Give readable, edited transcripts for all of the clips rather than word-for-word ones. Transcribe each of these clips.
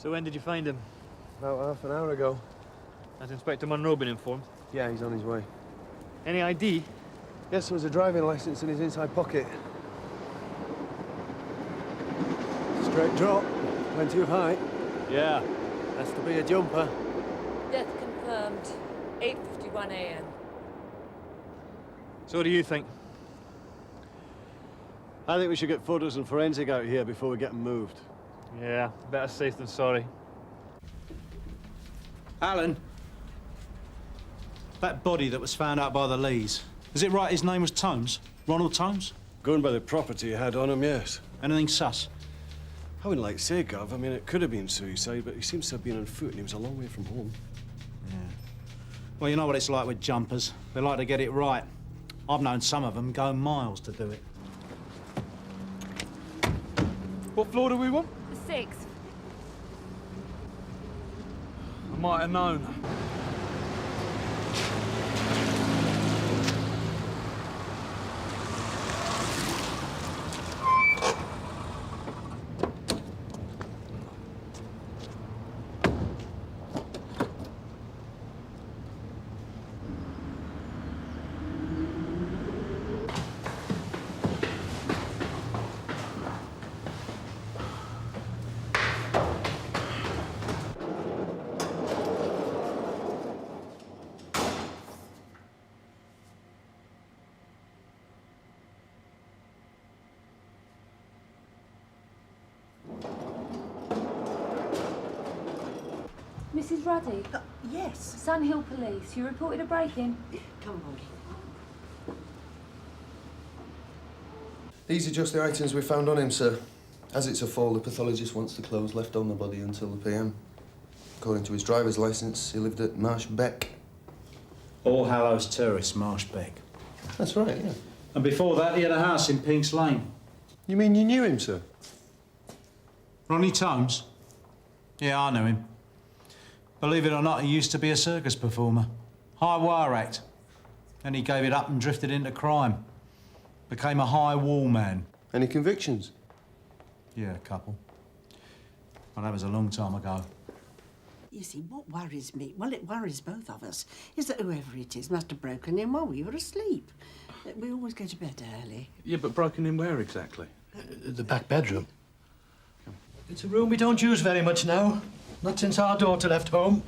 So when did you find him? About half an hour ago. Has Inspector Munro been informed? Yeah, he's on his way. Any ID? Yes, there was a driving licence in his inside pocket. Straight drop. Plenty of height. Yeah. Has to be a jumper. Death confirmed. 8:51 a.m. So what do you think? I think we should get photos and forensic out here before we get them moved. Yeah, better safe than sorry. Alan, that body that was found out by the Lees, is it right his name was Tomes? Ronald Tomes? Going by the property he had on him, yes. Anything sus? I wouldn't like to say, Gov. I mean, it could have been suicide, but he seems to have been on foot and he was a long way from home. Yeah. Well, you know what it's like with jumpers. They like to get it right. I've known some of them go miles to do it. What floor do we want? The 6th. I might have known. Mrs. Ruddy? Yes. Sandhill Police. You reported a break-in? Come on. These are just the items we found on him, sir. As it's a fall, the pathologist wants the clothes left on the body until the PM. According to his driver's licence, he lived at Marsh Beck. All Hallows Terrace, Marsh Beck. That's right, yeah. And before that, he had a house in Pink's Lane. You mean you knew him, sir? Ronnie Tomes? Yeah, I knew him. Believe it or not, he used to be a circus performer. High wire act. Then he gave it up and drifted into crime. Became a high wall man. Any convictions? Yeah, a couple. Well, that was a long time ago. You see, what worries me, well, it worries both of us, is that whoever it is must have broken in while we were asleep. We always go to bed early. Yeah, but broken in where exactly? The back bedroom. It's a room we don't use very much now. Not since our daughter left home.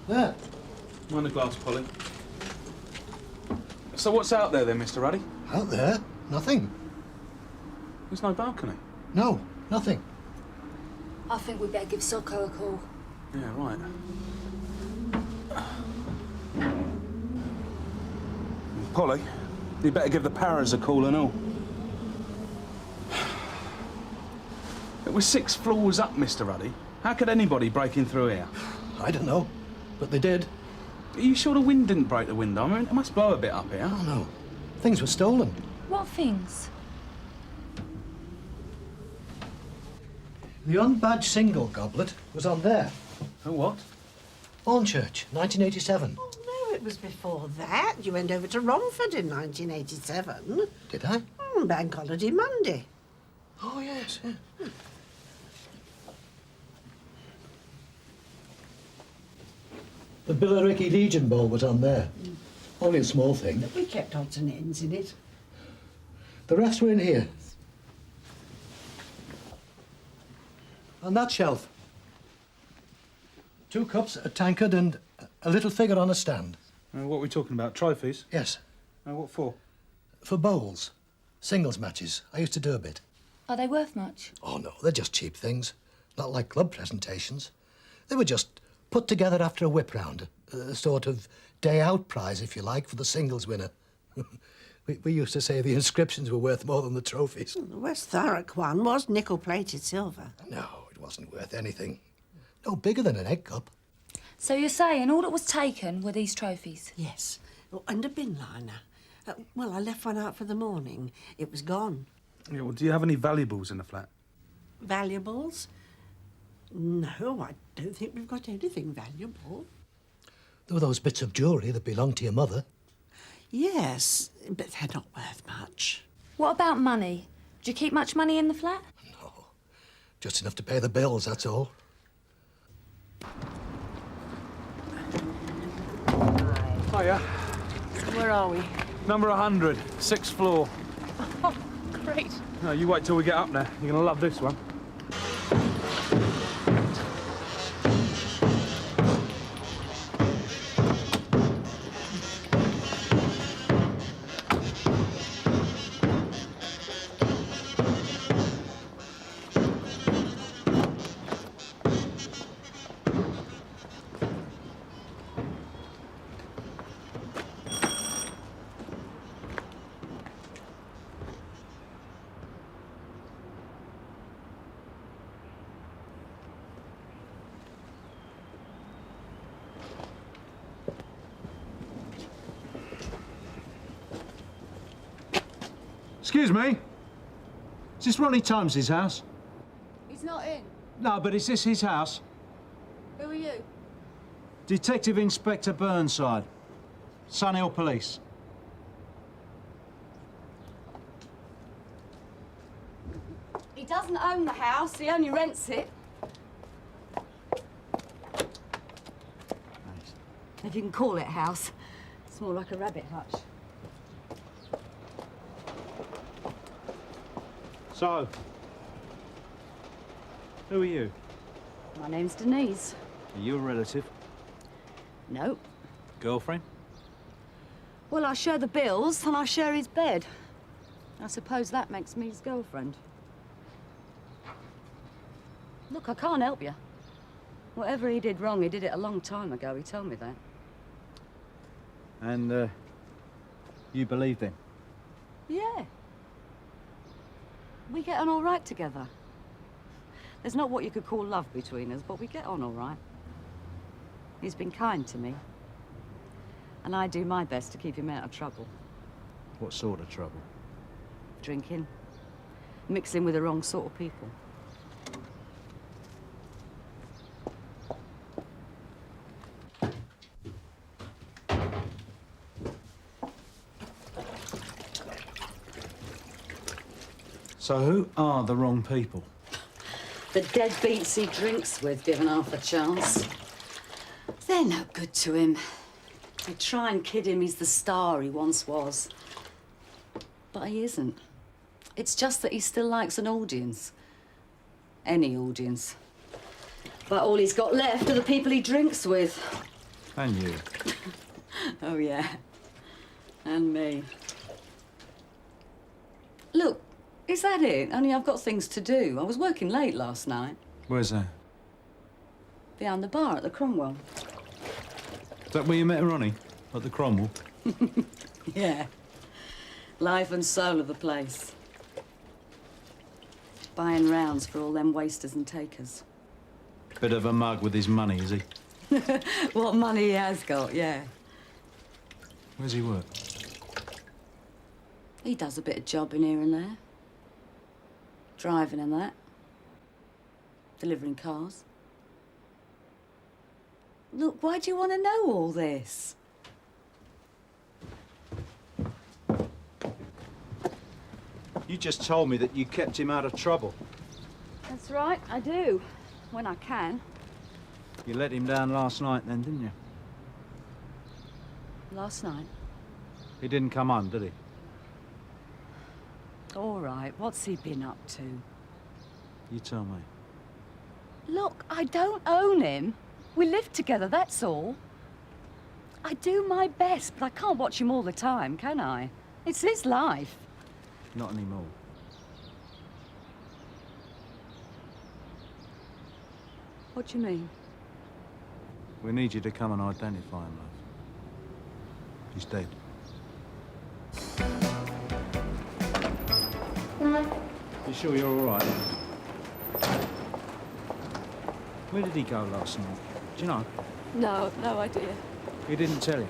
There. Mind the glass, Polly. So what's out there then, Mr. Ruddy? Out there? Nothing. There's no balcony. No, nothing. I think we'd better give Socko a call. Yeah, right. Polly, you better give the Paras a call and all. It was 6 floors up, Mr. Ruddy. How could anybody break in through here? I don't know, but they did. Are you sure the wind didn't break the window? I mean, it must blow a bit up here. Oh, no. Things were stolen. What things? The unbadged single goblet was on there. Oh, what? Hornchurch, 1987. Oh, no, it was before that. You went over to Romford in 1987. Did I? Bank holiday Monday. Oh, yes, yeah. The Billericay Legion Bowl was on there. Only a small thing. We kept odds and ends in it. The rest were in here. On that shelf. 2 cups, a tankard, and a little figure on a stand. What are we talking about? Trophies? Yes. What for? For bowls. Singles matches. I used to do a bit. Are they worth much? Oh, no, they're just cheap things. Not like club presentations. They were just put together after a whip round. A sort of day-out prize, if you like, for the singles winner. we used to say the inscriptions were worth more than the trophies. The West Thurrock one was nickel-plated silver. No, it wasn't worth anything. No bigger than an egg cup. So you're saying all that was taken were these trophies? Yes. Oh, and a bin liner. Well, I left one out for the morning. It was gone. Yeah, well, do you have any valuables in the flat? Valuables? No, I don't think we've got anything valuable. There were those bits of jewellery that belonged to your mother. Yes, but they're not worth much. What about money? Do you keep much money in the flat? No. Just enough to pay the bills, that's all. Hiya. Where are we? Number 100, 6th floor. Oh, great. No, you wait till we get up there. You're gonna love this one. Excuse me? Is this Ronnie Tomes's house? He's not in. No, but is this his house? Who are you? Detective Inspector Burnside. Scannell Police. He doesn't own the house, he only rents it. Thanks. If you can call it a house. It's more like a rabbit hutch. So, who are you? My name's Denise. Are you a relative? No. Girlfriend? Well, I share the bills and I share his bed. I suppose that makes me his girlfriend. Look, I can't help you. Whatever he did wrong, he did it a long time ago. He told me that. And, you believe him? Yeah. We get on all right together. There's not what you could call love between us, but we get on all right. He's been kind to me. And I do my best to keep him out of trouble. What sort of trouble? Drinking. Mixing with the wrong sort of people. So who are the wrong people? The deadbeats he drinks with, given half a chance. They're no good to him. They try and kid him he's the star he once was. But he isn't. It's just that he still likes an audience. Any audience. But all he's got left are the people he drinks with. And you. Oh, yeah. And me. Look, is that it? Only I've got things to do. I was working late last night. Where's that? Behind the bar at the Cromwell. Is that where you met Ronnie? At the Cromwell? Yeah. Life and soul of the place. Buying rounds for all them wasters and takers. Bit of a mug with his money, is he? What money he has got, yeah. Where's he work? He does a bit of jobbing here and there. Driving and that. Delivering cars. Look, why do you want to know all this? You just told me that you kept him out of trouble. That's right, I do. When I can. You let him down last night then, didn't you? Last night. He didn't come home, did he? All right, what's he been up to? You tell me. Look, I don't own him. We live together, that's all. I do my best, but I can't watch him all the time, can I? It's his life. Not anymore. What do you mean? We need you to come and identify him, love. He's dead. You sure you're all right? Where did he go last night? Do you know? No, no idea. He didn't tell you.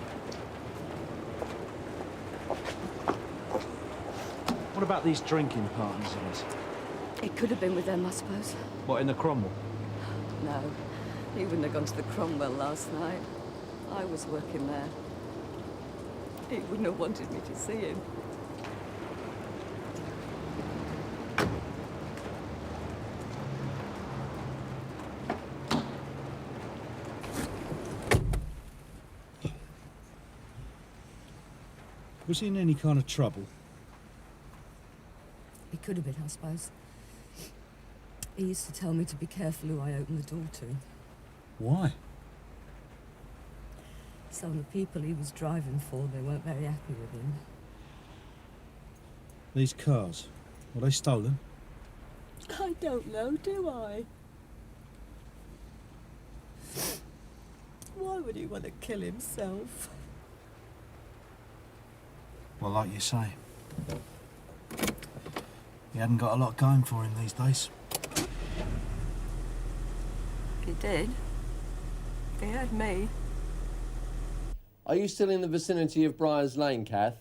What about these drinking partners of his? It could have been with them, I suppose. What, in the Cromwell? No, he wouldn't have gone to the Cromwell last night. I was working there. He wouldn't have wanted me to see him. Was he in any kind of trouble? He could have been, I suppose. He used to tell me to be careful who I opened the door to. Why? Some of the people he was driving for, they weren't very happy with him. These cars, were they stolen? I don't know, do I? Why would he want to kill himself? Well, like you say, he hadn't got a lot going for him these days. He did. He had me. Are you still in the vicinity of Briars Lane, Kath?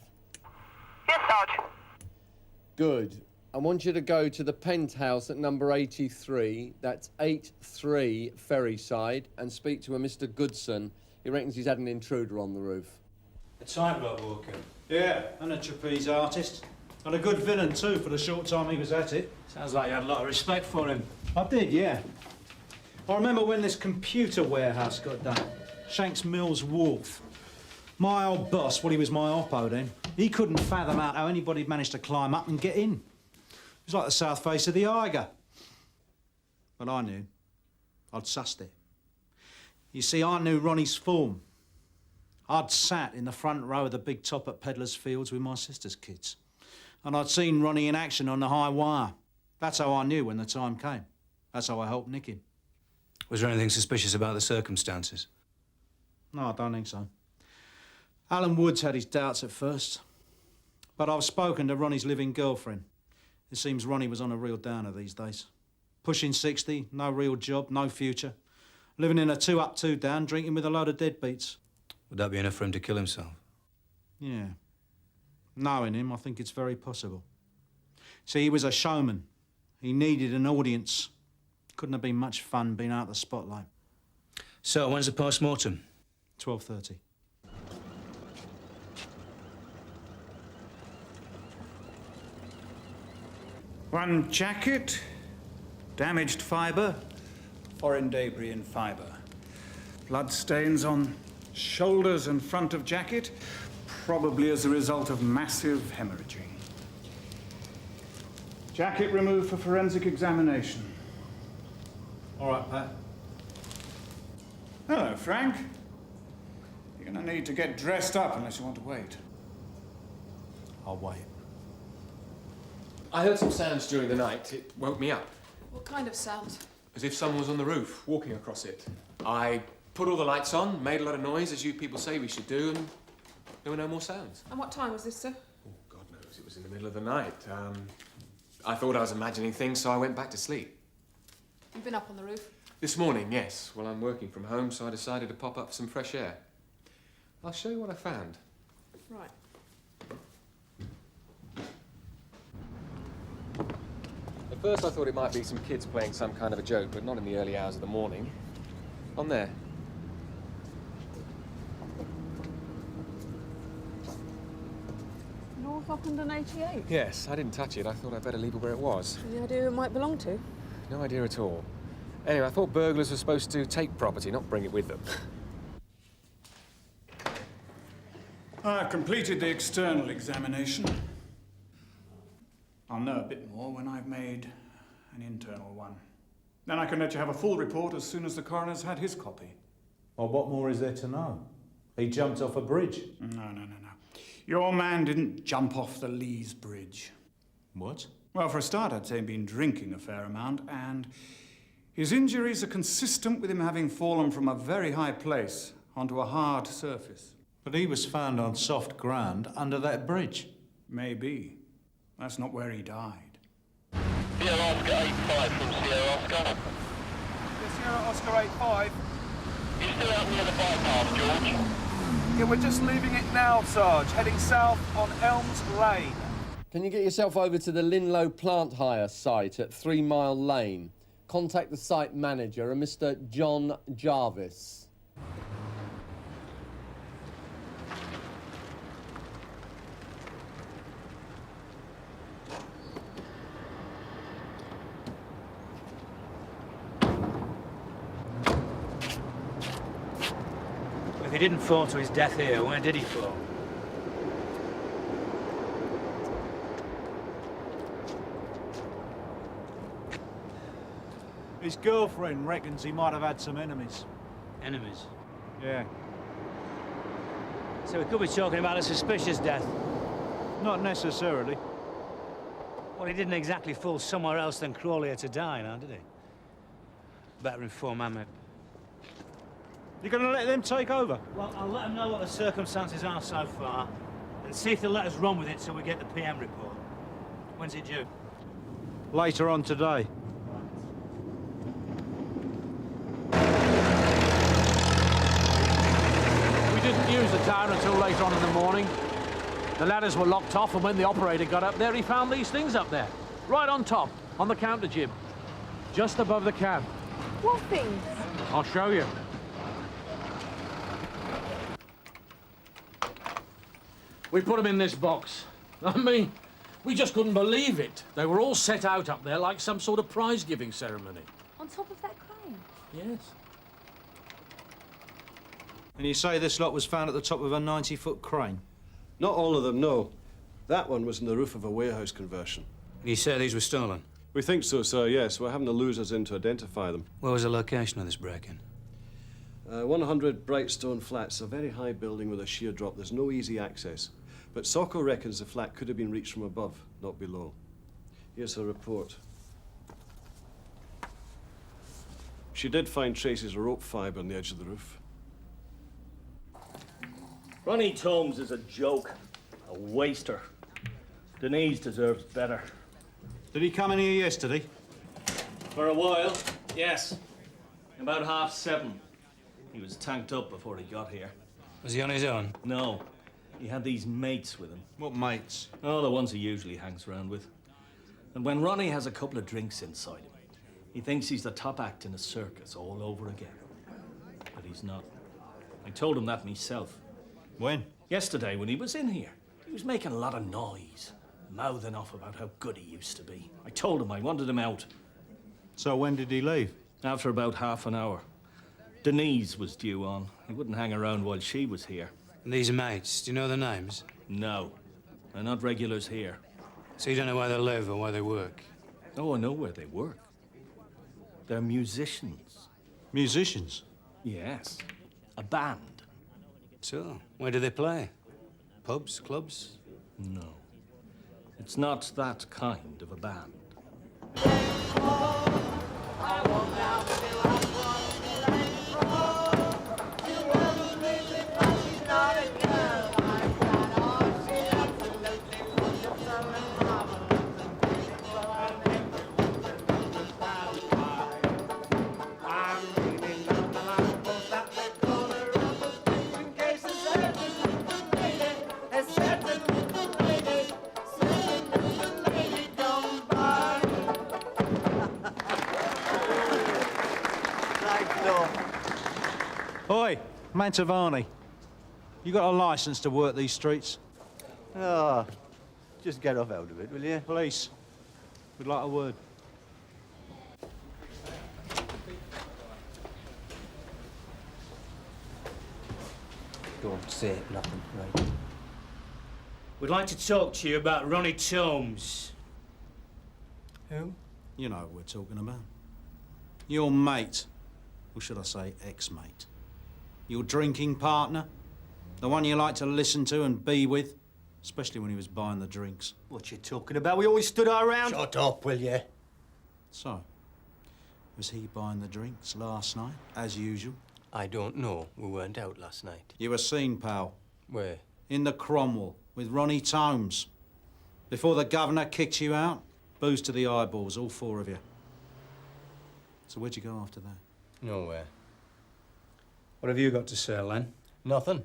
Yes, Sarge. Good. I want you to go to the penthouse at number 83, that's 83 Ferryside, and speak to a Mr. Goodson. He reckons he's had an intruder on the roof. A time block walker? Yeah, and a trapeze artist. And a good villain, too, for the short time he was at it. Sounds like you had a lot of respect for him. I did, yeah. I remember when this computer warehouse got done. Shanks Mills Wharf. My old boss, well, he was my oppo then, he couldn't fathom out how anybody managed to climb up and get in. It was like the south face of the Eiger. But I knew. I'd sussed it. You see, I knew Ronnie's form. I'd sat in the front row of the big top at Pedlar's Fields with my sister's kids. And I'd seen Ronnie in action on the high wire. That's how I knew when the time came. That's how I helped nick him. Was there anything suspicious about the circumstances? No, I don't think so. Alan Woods had his doubts at first. But I've spoken to Ronnie's living girlfriend. It seems Ronnie was on a real downer these days. Pushing 60, no real job, no future. Living in a 2 up, 2 down, drinking with a load of deadbeats. Would that be enough for him to kill himself? Yeah. Knowing him, I think it's very possible. See, he was a showman. He needed an audience. Couldn't have been much fun being out of the spotlight. So, when's the post-mortem? 12:30. One jacket, damaged fibre, foreign debris in fibre. Blood stains on shoulders and front of jacket, probably as a result of massive hemorrhaging. Jacket removed for forensic examination. All right, Pat. Hello, Frank. You're going to need to get dressed up unless you want to wait. I'll wait. I heard some sounds during the night. It woke me up. What kind of sound? As if someone was on the roof, walking across it. I put all the lights on, made a lot of noise, as you people say we should do, and there were no more sounds. And what time was this, sir? Oh, God knows. It was in the middle of the night. I thought I was imagining things, so I went back to sleep. You've been up on the roof? This morning, yes. Well, I'm working from home, so I decided to pop up for some fresh air. I'll show you what I found. Right. At first, I thought it might be some kids playing some kind of a joke, but not in the early hours of the morning. On there. North Ackland 88? Yes, I didn't touch it. I thought I'd better leave it where it was. Any idea who it might belong to? No idea at all. Anyway, I thought burglars were supposed to take property, not bring it with them. I've completed the external examination. I'll know a bit more when I've made an internal one. Then I can let you have a full report as soon as the coroner's had his copy. Well, what more is there to know? He jumped off a bridge. No. Your man didn't jump off the Lees Bridge. What? Well, for a start, I'd say he'd been drinking a fair amount, and his injuries are consistent with him having fallen from a very high place onto a hard surface. But he was found on soft ground under that bridge. Maybe. That's not where he died. Sierra Oscar 85 from Sierra Oscar. Sierra Oscar 85. You still out near the bypass, George? Yeah, we're just leaving it now, Sarge. Heading south on Elms Lane. Can you get yourself over to the Linlow plant hire site at 3 Mile Lane? Contact the site manager, a Mr. John Jarvis. If he didn't fall to his death here, where did he fall? His girlfriend reckons he might have had some enemies. Enemies? Yeah. So we could be talking about a suspicious death. Not necessarily. Well, he didn't exactly fall somewhere else than Crawley to die, now, did he? Better inform Ahmed. You gonna let them take over? Well, I'll let them know what the circumstances are so far, and see if they'll let us run with it till we get the PM report. When's it due? Later on today. We didn't use the town until later on in the morning. The ladders were locked off, and when the operator got up there, he found these things up there. Right on top, on the counter, Jim. Just above the cab. What things? I'll show you. We put them in this box. I mean, we just couldn't believe it. They were all set out up there like some sort of prize-giving ceremony. On top of that crane? Yes. And you say this lot was found at the top of a 90-foot crane? Not all of them, no. That one was in the roof of a warehouse conversion. You say these were stolen? We think so, sir, yes. We're having to lose us in to identify them. Where was the location of this break-in? 100 Brightstone Flats, a very high building with a sheer drop. There's no easy access. But Socko reckons the flat could have been reached from above, not below. Here's her report. She did find traces of rope fibre on the edge of the roof. Ronnie Tomes is a joke, a waster. Denise deserves better. Did he come in here yesterday? For a while, yes. About 7:30. He was tanked up before he got here. Was he on his own? No. He had these mates with him. What mates? Oh, the ones he usually hangs around with. And when Ronnie has a couple of drinks inside him, he thinks he's the top act in a circus all over again. But he's not. I told him that myself. When? Yesterday, when he was in here. He was making a lot of noise, mouthing off about how good he used to be. I told him I wanted him out. So when did he leave? After about half an hour. Denise was due on. He wouldn't hang around while she was here. And these mates, do you know their names? No. They're not regulars here. So you don't know where they live or where they work? Oh, I know where they work. They're musicians. Musicians? Yes. A band. So, where do they play? Pubs, clubs? No. It's not that kind of a band. Oi, Mantovani. You got a licence to work these streets? Oh, just get off out of it, will you? Police. We'd like a word. Don't say nothing, right? We'd like to talk to you about Ronnie Tomes. Who? You know what we're talking about. Your mate. Or should I say ex-mate. Your drinking partner. The one you like to listen to and be with. Especially when he was buying the drinks. What you talking about? We always stood our ground. Shut up, will you? So, was he buying the drinks last night, as usual? I don't know. We weren't out last night. You were seen, pal. Where? In the Cromwell, with Ronnie Tomes. Before the governor kicked you out, booze to the eyeballs, all four of you. So where'd you go after that? Nowhere. What have you got to say, Len? Nothing.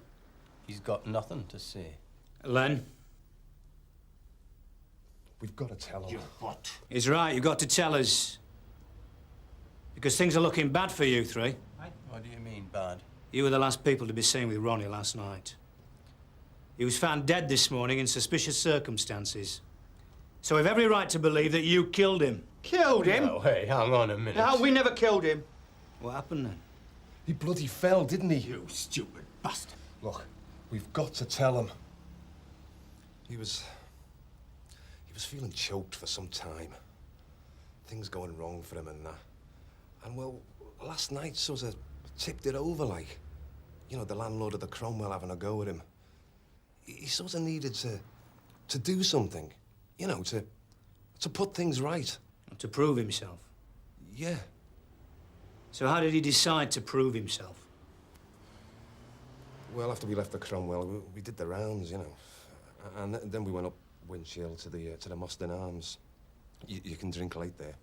He's got nothing to say. Len? We've got to tell him. What? He's right, you've got to tell us. Because things are looking bad for you three. What do you mean, bad? You were the last people to be seen with Ronnie last night. He was found dead this morning in suspicious circumstances. So we've every right to believe that you killed him. Killed him? No, hey, hang on a minute. No, we never killed him. What happened then? He bloody fell, didn't he? You stupid bastard. Look, we've got to tell him. He was feeling choked for some time. Things going wrong for him and that. And, well, last night sort of tipped it over, like. You know, the landlord of the Cromwell having a go at him. He sort of needed to do something. You know, to put things right. To prove himself? Yeah. So how did he decide to prove himself? Well, after we left the Cromwell, we did the rounds, you know. And then we went up Winchhill to the Mostyn Arms. You can drink late there.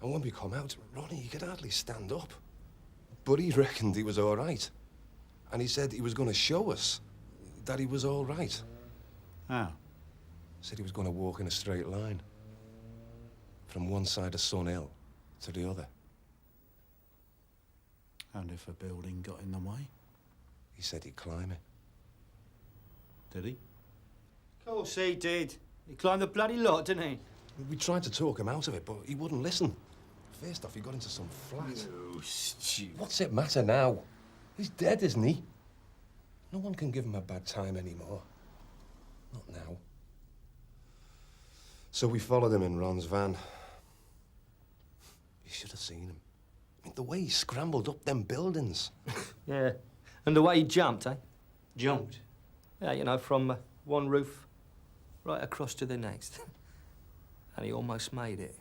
And when we come out, Ronnie, he could hardly stand up. But he reckoned he was all right. And he said he was going to show us that he was all right. How? Said he was going to walk in a straight line. From one side of Sun Hill to the other. And if a building got in the way? He said he'd climb it. Did he? Of course he did. He climbed the bloody lot, didn't he? We tried to talk him out of it, but he wouldn't listen. First off, he got into some flat. You stupid. What's it matter now? He's dead, isn't he? No one can give him a bad time anymore. Not now. So we followed him in Ron's van. You should have seen him. I mean, the way he scrambled up them buildings. Yeah. And the way he jumped, eh? Jumped? Yeah, you know, from one roof right across to the next. And he almost made it.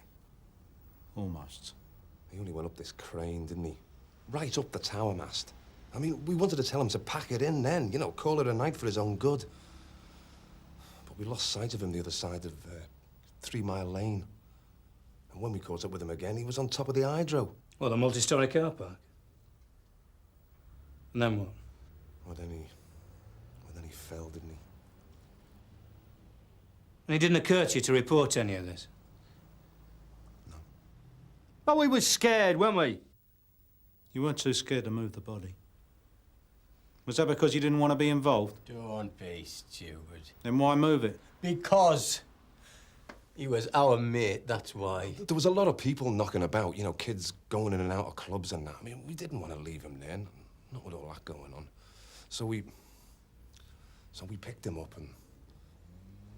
Almost. He only went up this crane, didn't he? Right up the tower mast. I mean, we wanted to tell him to pack it in then, you know, call it a night for his own good. But we lost sight of him the other side of 3 Mile Lane. And when we caught up with him again, he was on top of the hydro. Well, the multi-storey car park. And then what? Well, then he fell, didn't he? And it didn't occur to you to report any of this? But we were scared, weren't we? You weren't too scared to move the body. Was that because you didn't want to be involved? Don't be stupid. Then why move it? Because he was our mate, that's why. There was a lot of people knocking about, you know, kids going in and out of clubs and that. I mean, we didn't want to leave him there, not with all that going on. So we picked him up and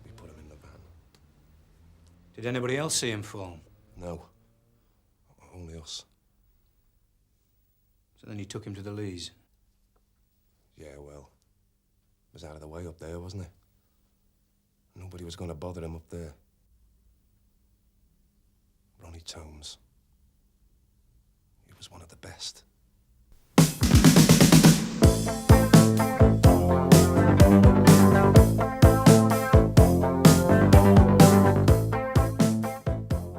we put him in the van. Did anybody else see him fall? No. Only us. So then you took him to the Lees? Yeah, well, it was out of the way up there, wasn't it? Nobody was going to bother him up there. Ronnie Tomes. He was one of the best.